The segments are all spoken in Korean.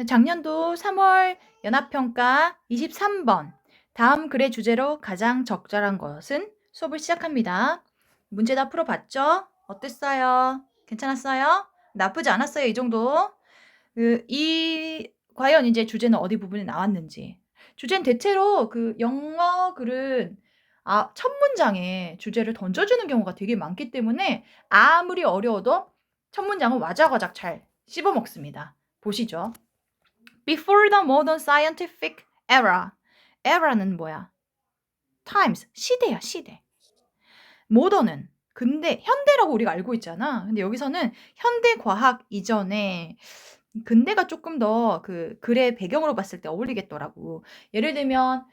작년도 3월 연합평가 23번. 다음 글의 주제로 가장 적절한 것은 수업을 시작합니다. 문제 다 풀어봤죠? 어땠어요? 괜찮았어요? 나쁘지 않았어요, 이 정도. 과연 이제 주제는 어디 부분에 나왔는지. 주제는 대체로 영어 글은 첫 문장에 주제를 던져주는 경우가 되게 많기 때문에 아무리 어려워도 첫 문장은 와작와작 잘 씹어먹습니다. 보시죠. Before the modern scientific era. era는 뭐야? times, 시대야, 시대. modern은 근대, 현대라고 우리가 알고 있잖아. 근데 여기서는 현대 과학 이전에 근대가 조금 더 글의 배경으로 봤을 때 어울리겠더라고. 예를 들면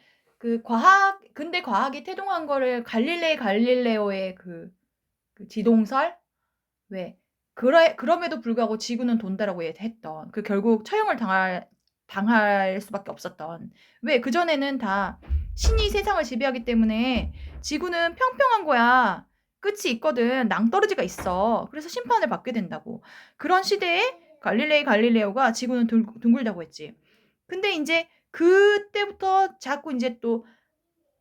근대 과학이 태동한 거를 갈릴레오의 지동설? 왜? 그럼에도 불구하고 지구는 돈다라고 했던 결국 처형을 당할 수밖에 없었던. 왜? 그전에는 다 신이 세상을 지배하기 때문에 지구는 평평한 거야. 끝이 있거든. 낭떠러지가 있어. 그래서 심판을 받게 된다고. 그런 시대에 갈릴레오가 지구는 둥글다고 했지. 근데 이제 그때부터 자꾸 이제 또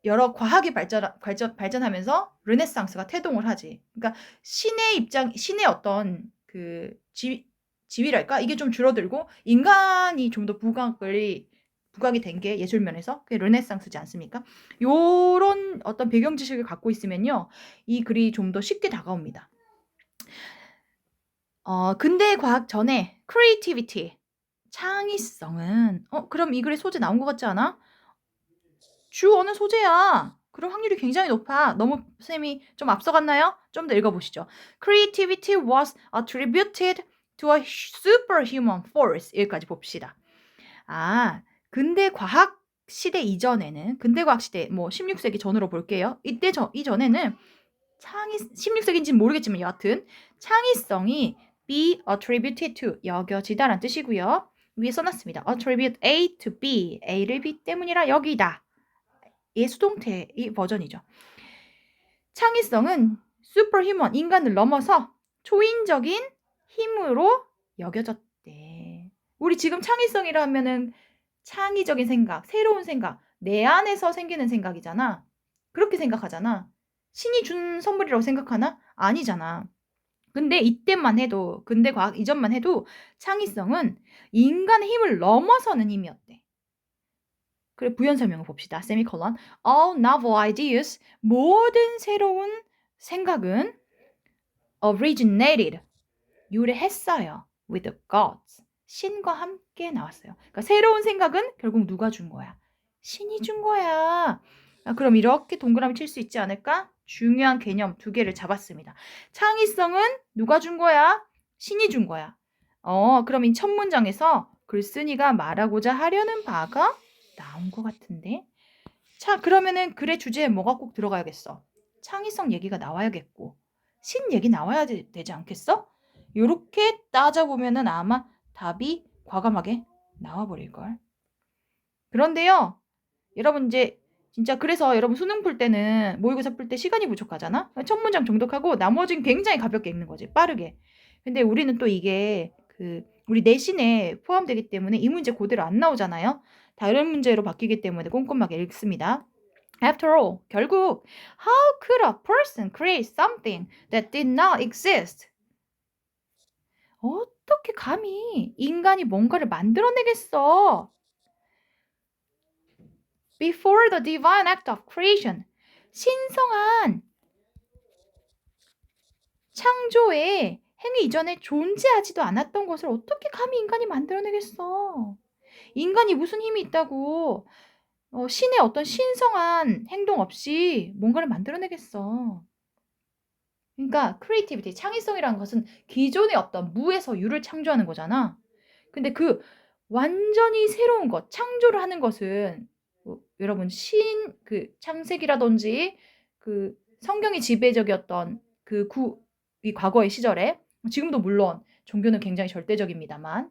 여러 과학이 발전하면서 르네상스가 태동을 하지. 그러니까 신의 어떤 지위랄까? 이게 좀 줄어들고 인간이 좀 더 부각이 된 게 예술면에서 그게 르네상스지 않습니까? 요런 어떤 배경 지식을 갖고 있으면요. 이 글이 좀 더 쉽게 다가옵니다. 근대 과학 전에 creativity, 창의성은 그럼 이 글에 소재 나온 것 같지 않아? 주어는 소재야. 그럴 확률이 굉장히 높아. 너무 쌤이 좀 앞서갔나요? 좀 더 읽어보시죠. Creativity was attributed to a superhuman force. 여기까지 봅시다. 근대 과학 시대 이전에는, 근대 과학 시대, 16세기 전으로 볼게요. 이전에는 16세기인지는 모르겠지만 여하튼 창의성이 be attributed to, 여겨지다란 뜻이고요. 위에 써놨습니다. attribute A to B, A를 B 때문이라 여기다. 수동태 이 버전이죠. 창의성은 슈퍼휴먼, 인간을 넘어서 초인적인 힘으로 여겨졌대. 우리 지금 창의성이라 하면은 창의적인 생각, 새로운 생각, 내 안에서 생기는 생각이잖아. 그렇게 생각하잖아. 신이 준 선물이라고 생각하나? 아니잖아. 근데 이때만 해도, 근대 과학 이전만 해도 창의성은 인간의 힘을 넘어서는 힘이었대. 그래, 부연 설명을 봅시다. 세미콜론. All novel ideas, 모든 새로운 생각은 originated, 유래했어요. with the gods, 신과 함께 나왔어요. 그러니까 새로운 생각은 결국 누가 준 거야? 신이 준 거야. 그럼 이렇게 동그라미 칠 수 있지 않을까? 중요한 개념 두 개를 잡았습니다. 창의성은 누가 준 거야? 신이 준 거야. 그럼 이 첫 문장에서 글쓴이가 말하고자 하려는 바가 나온 것 같은데? 자, 그러면은 글의 주제에 뭐가 꼭 들어가야겠어? 창의성 얘기가 나와야겠고, 신 얘기 나와야 되지 않겠어? 요렇게 따져보면은 아마 답이 과감하게 나와버릴걸. 그런데요, 여러분 이제 진짜 그래서 여러분 수능 풀 때는 모의고사 풀 때 시간이 부족하잖아? 첫 문장 정독하고 나머지는 굉장히 가볍게 읽는 거지, 빠르게. 근데 우리는 또 이게 우리 내신에 포함되기 때문에 이 문제 그대로 안 나오잖아요? 다른 문제로 바뀌기 때문에 꼼꼼하게 읽습니다. After all, 결국 how could a person create something that did not exist? 어떻게 감히 인간이 뭔가를 만들어내겠어? Before the divine act of creation, 신성한 창조의 행위 이전에 존재하지도 않았던 것을 어떻게 감히 인간이 만들어내겠어? 인간이 무슨 힘이 있다고 신의 어떤 신성한 행동 없이 뭔가를 만들어내겠어. 그러니까 creativity, 창의성이라는 것은 기존의 어떤 무에서 유를 창조하는 거잖아. 근데 완전히 새로운 것, 창조를 하는 것은 여러분 창세기라든지 성경이 지배적이었던 이 과거의 시절에, 지금도 물론 종교는 굉장히 절대적입니다만,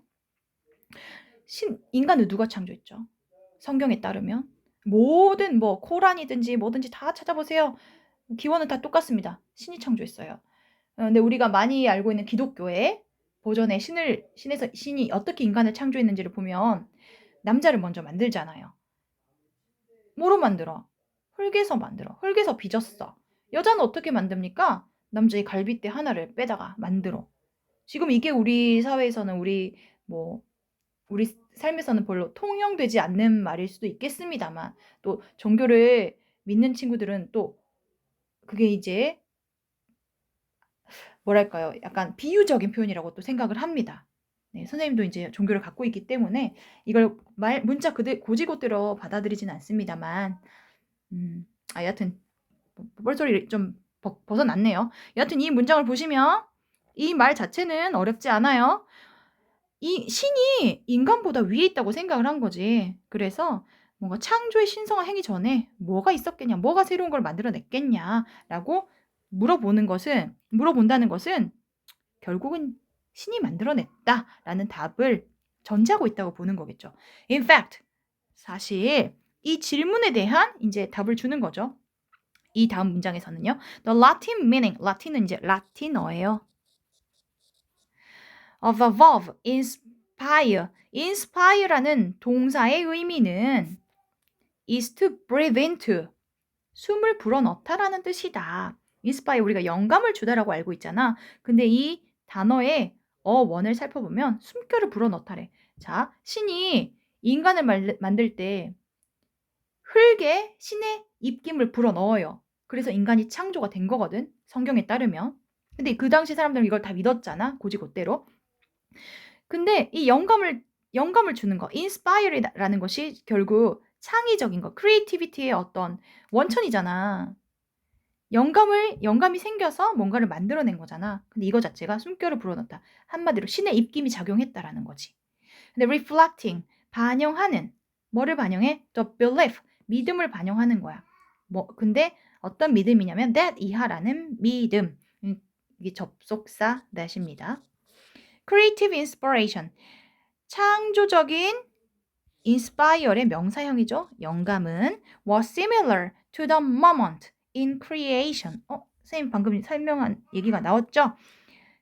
인간을 누가 창조했죠? 성경에 따르면 모든 코란이든지 뭐든지 다 찾아보세요. 기원은 다 똑같습니다. 신이 창조했어요. 근데 우리가 많이 알고 있는 기독교에 버전의 신이 어떻게 인간을 창조했는지를 보면 남자를 먼저 만들잖아요. 뭐로 만들어? 흙에서 만들어. 흙에서 빚었어. 여자는 어떻게 만듭니까? 남자의 갈빗대 하나를 빼다가 만들어. 지금 이게 우리 사회에서는 우리 삶에서는 별로 통용되지 않는 말일 수도 있겠습니다만 또 종교를 믿는 친구들은 또 그게 이제 뭐랄까요? 약간 비유적인 표현이라고 또 생각을 합니다. 네, 선생님도 이제 종교를 갖고 있기 때문에 이걸 문자 고지고대로 받아들이진 않습니다만 여하튼 뻘소리 좀 벗어났네요. 여하튼 이 문장을 보시면 이 말 자체는 어렵지 않아요. 이 신이 인간보다 위에 있다고 생각을 한 거지. 그래서 뭔가 창조의 신성한 행위 전에 뭐가 있었겠냐, 뭐가 새로운 걸 만들어냈겠냐라고 물어본다는 것은 결국은 신이 만들어냈다라는 답을 전제하고 있다고 보는 거겠죠. In fact, 사실 이 질문에 대한 이제 답을 주는 거죠. 이 다음 문장에서는요. The Latin meaning, 라틴은 이제 라틴어예요. of a verb, inspire. inspire라는 동사의 의미는 is to breathe into. 숨을 불어넣다라는 뜻이다. inspire 우리가 영감을 주다라고 알고 있잖아. 근데 이 단어의 원을 살펴보면 숨결을 불어넣다래. 자, 신이 인간을 만들 때 흙에 신의 입김을 불어넣어요. 그래서 인간이 창조가 된 거거든. 성경에 따르면. 근데 그 당시 사람들은 이걸 다 믿었잖아. 고지고대로. 근데 이 영감을 주는 거, inspire라는 것이 결국 창의적인 거, creativity의 어떤 원천이잖아. 영감이 생겨서 뭔가를 만들어낸 거잖아. 근데 이거 자체가 숨결을 불어넣다. 한마디로 신의 입김이 작용했다라는 거지. 근데 reflecting, 반영하는, 뭐를 반영해? The belief, 믿음을 반영하는 거야. 근데 어떤 믿음이냐면 that 이하라는 믿음. 이게 접속사 that입니다. creative inspiration, 창조적인 inspire의 명사형이죠. 영감은 was similar to the moment in creation. 선생님 방금 설명한 얘기가 나왔죠?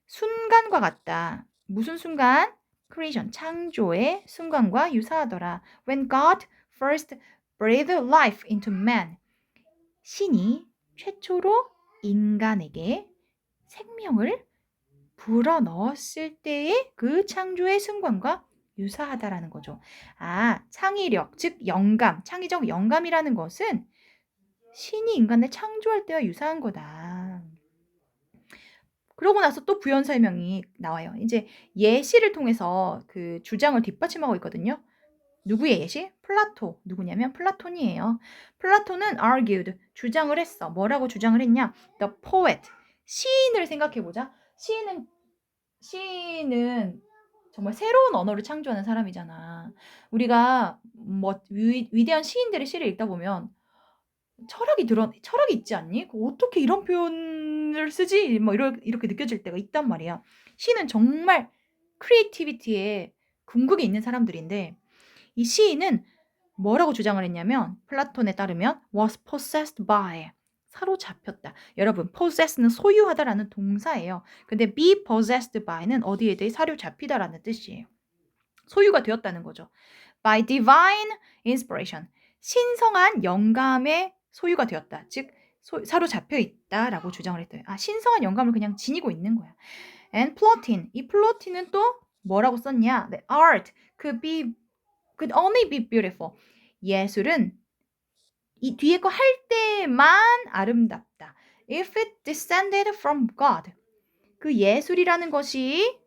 순간과 같다. 무슨 순간? creation, 창조의 순간과 유사하더라. When God first breathed life into man. 신이 최초로 인간에게 생명을 불어넣었을 때의 그 창조의 순간과 유사하다라는 거죠. 창의력, 즉 영감, 창의적 영감이라는 것은 신이 인간을 창조할 때와 유사한 거다. 그러고 나서 또 부연 설명이 나와요. 이제 예시를 통해서 그 주장을 뒷받침하고 있거든요. 누구의 예시? 플라토. 누구냐면 플라톤이에요. 플라톤은 argued, 주장을 했어. 뭐라고 주장을 했냐? The poet, 시인을 생각해보자. 시인은 정말 새로운 언어를 창조하는 사람이잖아. 우리가 위대한 시인들의 시를 읽다 보면 철학이 있지 않니? 어떻게 이런 표현을 쓰지? 이렇게 느껴질 때가 있단 말이야. 시는 정말 크리에이티비티에 궁극이 있는 사람들인데 이 시인은 뭐라고 주장을 했냐면 플라톤에 따르면 was possessed by, 사로잡혔다. 여러분, possess는 소유하다라는 동사예요. 근데 be possessed by는 어디에 대해 사로잡히다라는 뜻이에요. 소유가 되었다는 거죠. by divine inspiration, 신성한 영감의 소유가 되었다. 즉 사로잡혀 있다라고 주장을 했대요. 신성한 영감을 그냥 지니고 있는 거야. and plotting, 이 플로팅은 또 뭐라고 썼냐? The art could only be beautiful. 예술은 이 뒤에 거 할 때만 아름답다. If it descended from God. 그 예술이라는 것이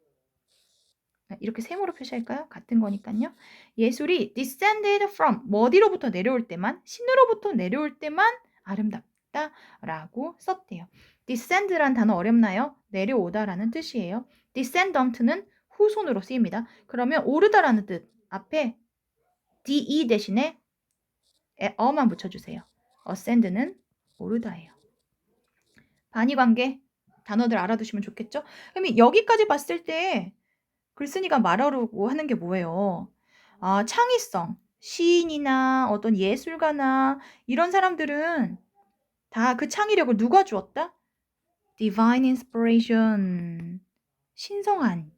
이렇게 세모로 표시할까요? 같은 거니까요. 예술이 descended from, 어디로부터 내려올 때만, 신으로부터 내려올 때만 아름답다라고 썼대요. descend란 단어 어렵나요? 내려오다라는 뜻이에요. descendant는 후손으로 쓰입니다. 그러면 오르다라는 뜻 앞에 de 대신에 어만 붙여주세요. ascend는 오르다예요. 반의관계 단어들 알아두시면 좋겠죠? 그럼 여기까지 봤을 때 글쓴이가 말하려고 하는 게 뭐예요? 창의성, 시인이나 어떤 예술가나 이런 사람들은 다 그 창의력을 누가 주었다? Divine inspiration, 신성한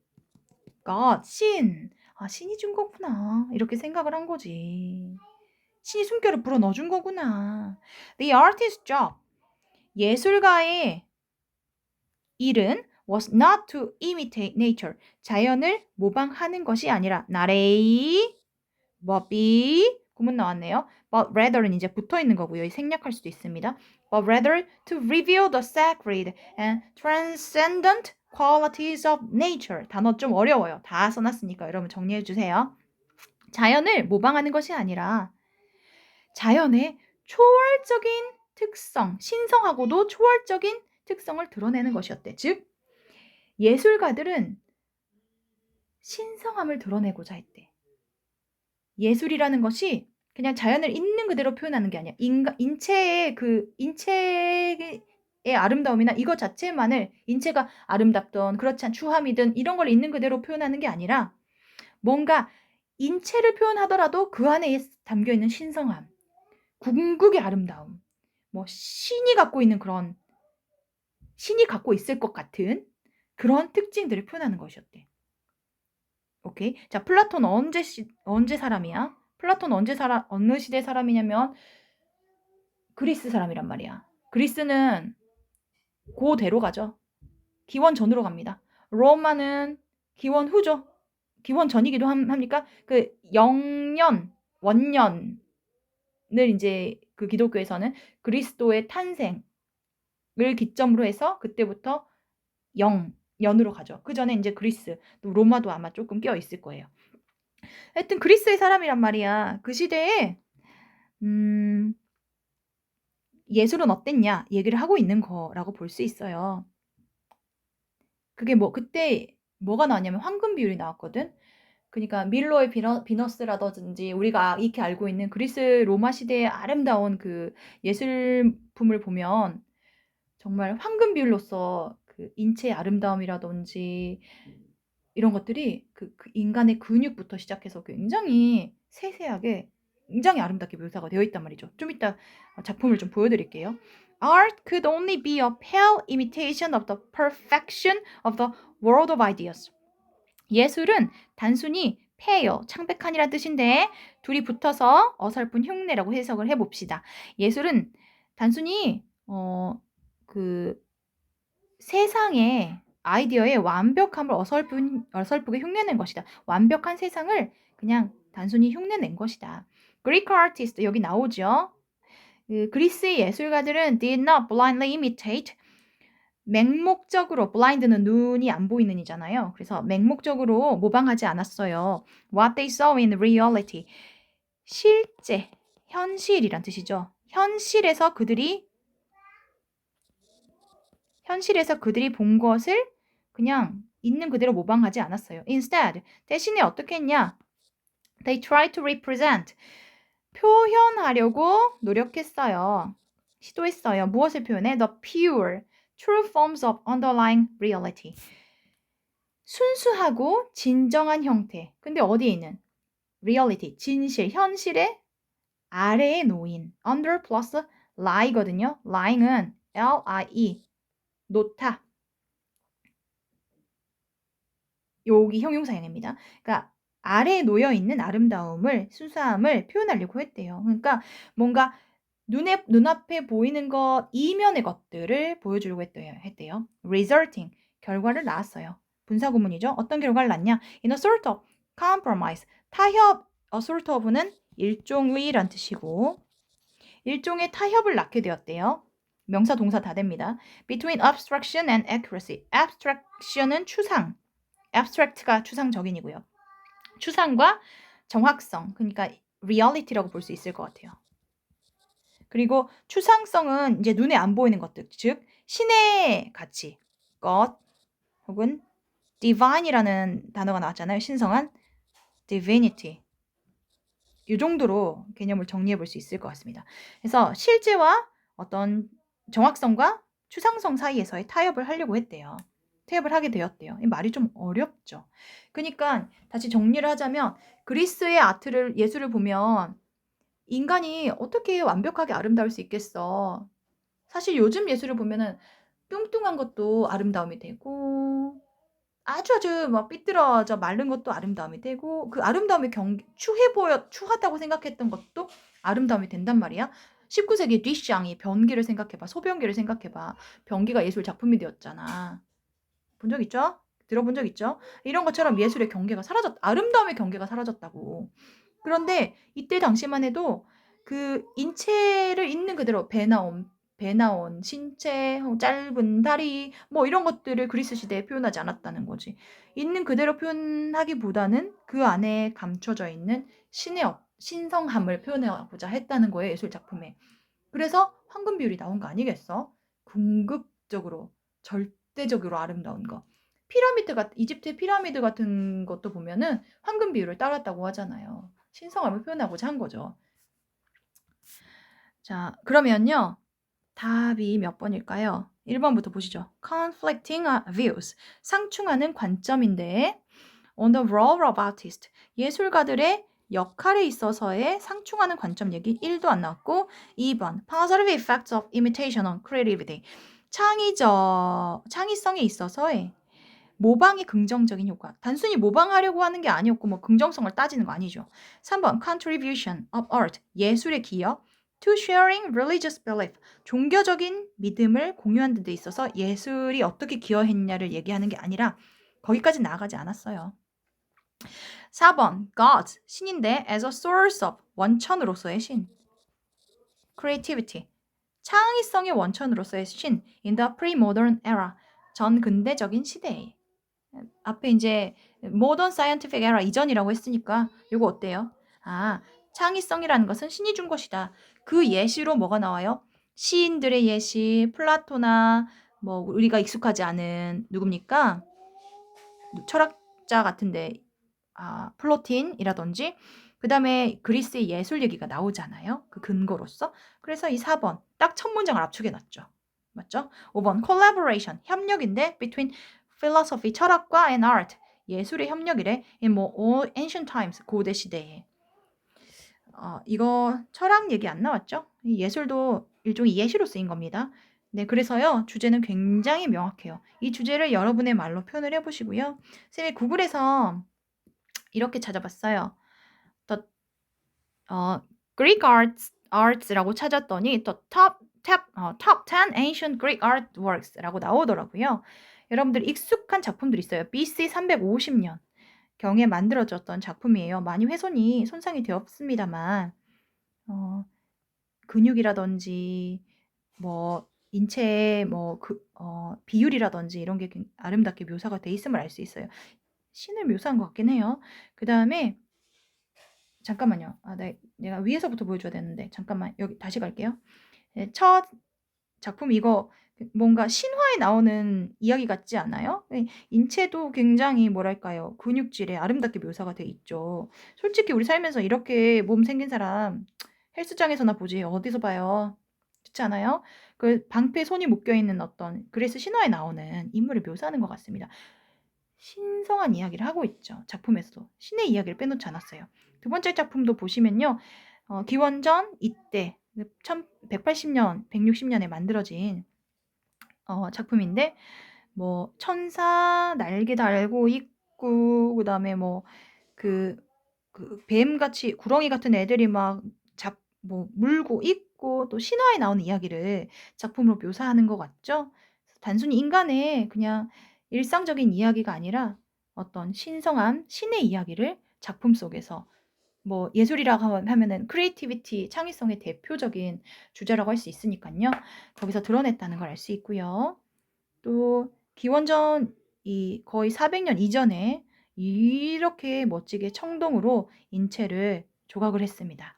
God, 신. 아, 신이 준 거구나. 이렇게 생각을 한 거지. 신이 숨결을 불어 넣어준 거구나. The artist's job. 예술가의 일은 was not to imitate nature. 자연을 모방하는 것이 아니라 나레이, 뭐비 구문 나왔네요. But rather는 이제 붙어 있는 거고요. 생략할 수도 있습니다. But rather to reveal the sacred and transcendent qualities of nature. 단어 좀 어려워요. 다 써놨으니까 여러분 정리해 주세요. 자연을 모방하는 것이 아니라 자연의 초월적인 특성, 신성하고도 초월적인 특성을 드러내는 것이었대. 즉, 예술가들은 신성함을 드러내고자 했대. 예술이라는 것이 그냥 자연을 있는 그대로 표현하는 게 아니야. 인체의 아름다움이나 이것 자체만을 인체가 아름답던 그렇지 않은 추함이든 이런 걸 있는 그대로 표현하는 게 아니라 뭔가 인체를 표현하더라도 그 안에 담겨 있는 신성함, 궁극의 아름다움, 뭐 신이 갖고 있을 것 같은 그런 특징들을 표현하는 것이었대. 오케이. 자, 플라톤 언제 사람이야? 플라톤 어느 시대 사람이냐면 그리스 사람이란 말이야. 그리스는 고대로 가죠. 기원 전으로 갑니다. 로마는 기원 후죠. 기원 전이기도 합니까? 그 영년, 원년을 이제 그 기독교에서는 그리스도의 탄생을 기점으로 해서 그때부터 연으로 가죠. 그 전에 이제 그리스, 또 로마도 아마 조금 껴 있을 거예요. 하여튼 그리스의 사람이란 말이야. 그 시대에 예술은 어땠냐 얘기를 하고 있는 거라고 볼 수 있어요. 그게 그때 뭐가 나왔냐면 황금 비율이 나왔거든. 그러니까 밀로의 비너스라든지 우리가 익히 알고 있는 그리스 로마 시대의 아름다운 그 예술품을 보면 정말 황금 비율로서 그 인체의 아름다움이라든지 이런 것들이 그 인간의 근육부터 시작해서 굉장히 세세하게 굉장히 아름답게 묘사가 되어 있단 말이죠. 좀 이따 작품을 좀 보여드릴게요. Art could only be a pale imitation of the perfection of the world of ideas. 예술은 단순히 pale, 창백한이란 뜻인데 둘이 붙어서 어설픈 흉내라고 해석을 해봅시다. 예술은 단순히 그 세상의 아이디어의 완벽함을 어설프게 흉내낸 것이다. 완벽한 세상을 그냥 단순히 흉내낸 것이다. Greek artist 여기 나오죠. 그리스의 예술가들은 did not blindly imitate 맹목적으로 blind는 눈이 안 보이는 이잖아요. 그래서 맹목적으로 모방하지 않았어요. What they saw in reality 실제, 현실이란 뜻이죠. 현실에서 그들이 본 것을 그냥 있는 그대로 모방하지 않았어요. Instead, 대신에 어떻게 했냐? They tried to represent. 표현하려고 노력했어요. 시도했어요. 무엇을 표현해? The pure, true forms of underlying reality. 순수하고 진정한 형태. 근데 어디에 있는? reality, 진실, 현실의 아래에 놓인. under plus lie거든요. lieing은 L-I-E, 놓다. 여기 형용사형입니다. 그러니까 아래에 놓여 있는 아름다움을, 순수함을 표현하려고 했대요. 그러니까 뭔가 눈앞에 보이는 것 이면의 것들을 보여주려고 했대요. resulting 결과를 낳았어요. 분사구문이죠. 어떤 결과를 낳냐? In a sort of compromise. 타협, a sort of는 일종의란 뜻이고 일종의 타협을 낳게 되었대요. 명사 동사 다 됩니다. Between abstraction and accuracy. abstraction은 추상. abstract가 추상적인이고요. 추상과 정확성, 그러니까 reality라고 볼 수 있을 것 같아요. 그리고 추상성은 이제 눈에 안 보이는 것들, 즉 신의 가치, God 혹은 divine이라는 단어가 나왔잖아요. 신성한 divinity. 이 정도로 개념을 정리해 볼 수 있을 것 같습니다. 그래서 실제와 어떤 정확성과 추상성 사이에서의 타협을 하려고 했대요. 타협을 하게 되었대요. 이 말이 좀 어렵죠. 그러니까 다시 정리를 하자면 그리스의 예술을 보면 인간이 어떻게 완벽하게 아름다울 수 있겠어. 사실 요즘 예술을 보면은 뚱뚱한 것도 아름다움이 되고 아주 막 삐뚤어져 마른 것도 아름다움이 되고 그 아름다움이 추하다고 생각했던 것도 아름다움이 된단 말이야. 19세기 뉘샹이 변기를 생각해 봐. 소변기를 생각해 봐. 변기가 예술 작품이 되었잖아. 본 적 있죠? 들어본 적 있죠? 이런 것처럼 예술의 경계가 아름다움의 경계가 사라졌다고. 그런데 이때 당시만 해도 그 인체를 있는 그대로 배 나온 신체, 짧은 다리 뭐 이런 것들을 그리스 시대에 표현하지 않았다는 거지. 있는 그대로 표현하기보다는 그 안에 감춰져 있는 신성함을 표현하고자 했다는 거예요, 예술 작품에. 그래서 황금 비율이 나온 거 아니겠어? 궁극적으로, 절대적으로 아름다운 거. 이집트의 피라미드 같은 것도 보면은 황금 비율을 따랐다고 하잖아요. 신성함을 표현하고자 한 거죠. 자, 그러면요. 답이 몇 번일까요? 1번부터 보시죠. Conflicting views. 상충하는 관점인데 on the role of artist. 예술가들의 역할에 있어서의 상충하는 관점 얘기 1도 안 나왔고 2번 positive effects of imitation on creativity. 창의성에 있어서의 모방이 긍정적인 효과. 단순히 모방하려고 하는 게 아니었고 뭐 긍정성을 따지는 거 아니죠. 3번 contribution of art. 예술의 기여. to sharing religious belief. 종교적인 믿음을 공유하는 데 있어서 예술이 어떻게 기여했냐를 얘기하는 게 아니라 거기까지 나아가지 않았어요. 4번 God. 신인데 as a source of. 원천으로서의 신. creativity. 창의성의 원천으로서의 신. in the pre-modern era. 전근대적인 시대에. 앞에 이제 모던 사이언티픽 에라 이전이라고 했으니까 이거 어때요? 아, 창의성이라는 것은 신이 준 것이다. 그 예시로 뭐가 나와요? 시인들의 예시, 플라토나 뭐 우리가 익숙하지 않은 누굽니까? 철학자 같은데 플로틴이라든지 그 다음에 그리스의 예술 얘기가 나오잖아요. 그 근거로서. 그래서 이 4번 딱 첫 문장을 압축해놨죠. 맞죠? 5번 collaboration 협력인데 between philosophy 철학과 and art 예술의 협력이래. in 뭐 all ancient times 고대 시대에. 이거 철학 얘기 안 나왔죠? 예술도 일종의 예시로 쓰인 겁니다. 네, 그래서요 주제는 굉장히 명확해요. 이 주제를 여러분의 말로 표현을 해보시고요. 선생님이 구글에서 이렇게 찾아봤어요. The Greek arts라고 찾았더니 top 10 ancient Greek artworks라고 나오더라고요. 여러분들 익숙한 작품들 있어요. BC 350년 경에 만들어졌던 작품이에요. 많이 손상이 되었습니다만 근육이라든지 뭐 인체의 비율이라든지 이런 게 아름답게 묘사가 돼 있음을 알 수 있어요. 신을 묘사한 것 같긴 해요. 그 다음에 잠깐만요. 내가 위에서부터 보여줘야 되는데 잠깐만 여기 다시 갈게요. 네, 첫 작품 이거 뭔가 신화에 나오는 이야기 같지 않아요? 인체도 굉장히 뭐랄까요? 근육질에 아름답게 묘사가 돼 있죠. 솔직히 우리 살면서 이렇게 몸 생긴 사람 헬스장에서나 보지 어디서 봐요? 그렇지 않아요? 그 방패 손이 묶여 있는 어떤 그래서 신화에 나오는 인물을 묘사하는 것 같습니다. 신성한 이야기를 하고 있죠. 작품에서도 신의 이야기를 빼놓지 않았어요. 두 번째 작품도 보시면요. 기원전 이때 1180년, 160년에 만들어진 작품인데 뭐 천사 날개 달고 있고 그다음에 뭐 그 뱀같이 구렁이 같은 애들이 막 물고 있고 또 신화에 나오는 이야기를 작품으로 묘사하는 것 같죠? 단순히 인간의 그냥 일상적인 이야기가 아니라 어떤 신성한 신의 이야기를 작품 속에서 뭐 예술이라고 하면은 크리에이티비티, 창의성의 대표적인 주제라고 할 수 있으니까요. 거기서 드러냈다는 걸 알 수 있고요. 또 기원전 거의 400년 이전에 이렇게 멋지게 청동으로 인체를 조각을 했습니다.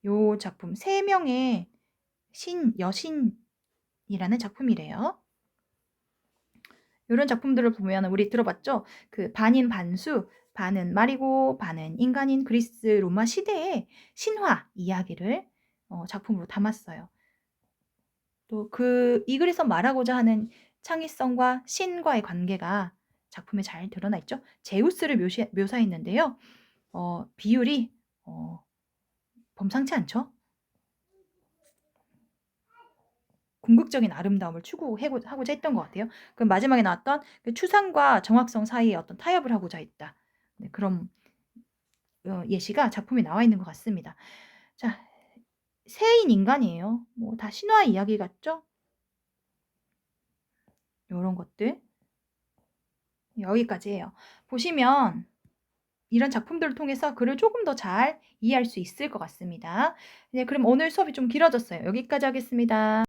요 작품 3명의 여신이라는 작품이래요. 이런 작품들을 보면 우리 들어봤죠? 그 반인 반수, 반은 말이고 반은 인간인 그리스 로마 시대의 신화 이야기를 작품으로 담았어요. 또 이 글에서 말하고자 하는 창의성과 신과의 관계가 작품에 잘 드러나 있죠. 제우스를 묘사했는데요. 비율이 범상치 않죠? 궁극적인 아름다움을 추구하고자 했던 것 같아요. 그럼 마지막에 나왔던 그 추상과 정확성 사이에 어떤 타협을 하고자 했다. 네, 그런 예시가 작품에 나와 있는 것 같습니다. 자, 새인 인간이에요. 뭐 다 신화 이야기 같죠? 요런 것들 여기까지예요. 보시면 이런 작품들을 통해서 글을 조금 더 잘 이해할 수 있을 것 같습니다. 네, 그럼 오늘 수업이 좀 길어졌어요. 여기까지 하겠습니다.